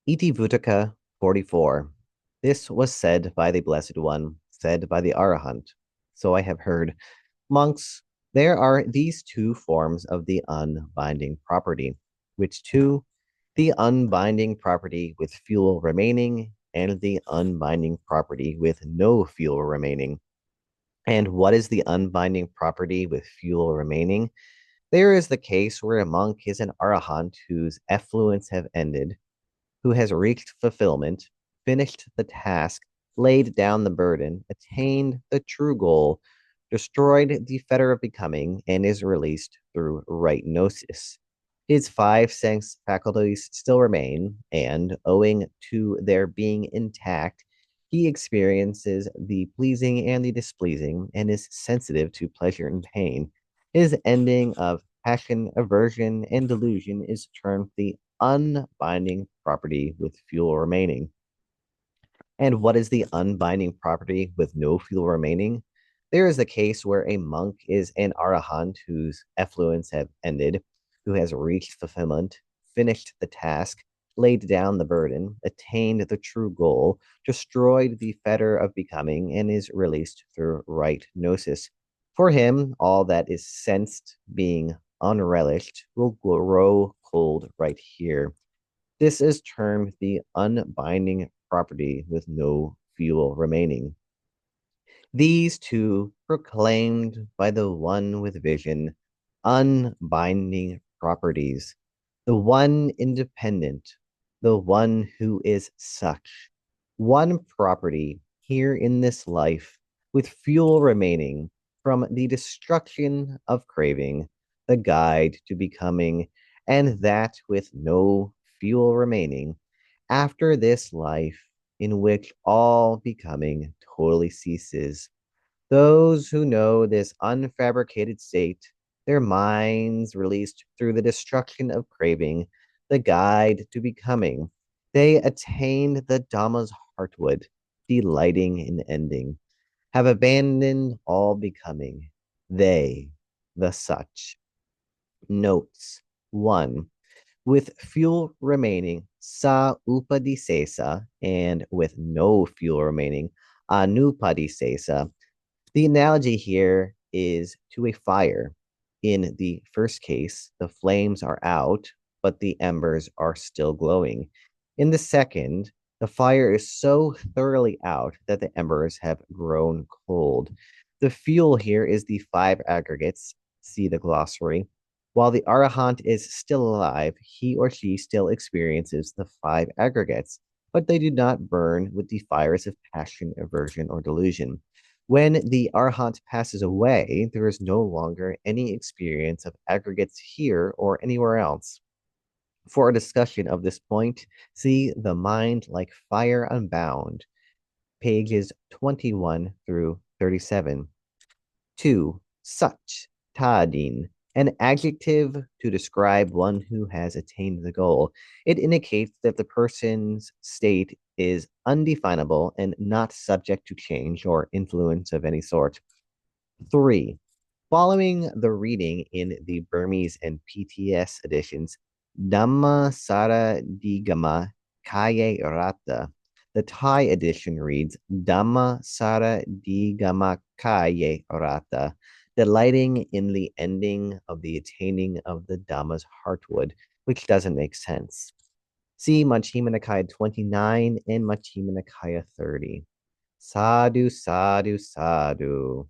Itivuttaka 44. This was said by the Blessed One, said by the Arahant. So I have heard. Monks, there are these two forms of the unbinding property, which two? The unbinding property with fuel remaining and the unbinding property with no fuel remaining. And what is the unbinding property with fuel remaining? There is the case where a monk is an arahant whose effluents have ended, who has reached fulfillment, finished the task, laid down the burden, attained the true goal, destroyed the fetter of becoming, and is released through right gnosis. His five sense faculties still remain, and owing to their being intact, he experiences the pleasing and the displeasing and is sensitive to pleasure and pain. His ending of passion, aversion, and delusion is termed the unbinding property with fuel remaining. And what is the unbinding property with no fuel remaining? There is the case where a monk is an arahant whose effluents have ended, who has reached fulfillment, finished the task, laid down the burden, attained the true goal, destroyed the fetter of becoming, and is released through right gnosis. For him, all that is sensed being unrelished will grow cold right here. This is termed the unbinding property with no fuel remaining. These two, proclaimed by the one with vision, unbinding properties, the one independent, the one who is such, one property here in this life, with fuel remaining from the destruction of craving, the guide to becoming, and that with no fuel remaining after this life in which all becoming totally ceases. Those who know this unfabricated state, their minds released through the destruction of craving, the guide to becoming, they attained the Dhamma's heartwood, delighting in ending, have abandoned all becoming, they, the such. Notes 1. With fuel remaining, sa upadisesa, and with no fuel remaining, anupadisesa. The analogy here is to a fire. In the first case, the flames are out, but the embers are still glowing. In the second, the fire is so thoroughly out that the embers have grown cold. The fuel here is the five aggregates. See the glossary. While the arahant is still alive, he or she still experiences the five aggregates, but they do not burn with the fires of passion, aversion, or delusion. When the arhat passes away, there is no longer any experience of aggregates here or anywhere else. For a discussion of this point, see The Mind Like Fire Unbound, pages 21 through 37. 2. Such, tādin, an adjective to describe one who has attained the goal. It indicates that the person's state is undefinable and not subject to change or influence of any sort. 3. Following the reading in the Burmese and PTS editions, Dhamma Sara Digama Kaye Rata. The Thai edition reads Dhamma Sara Digama Kaye Rata, delighting in the ending of the attaining of the Dhamma's heartwood, which doesn't make sense. See Majjhima Nikaya 29 and Majjhima Nikaya 30. Sadhu, sadhu, sadhu.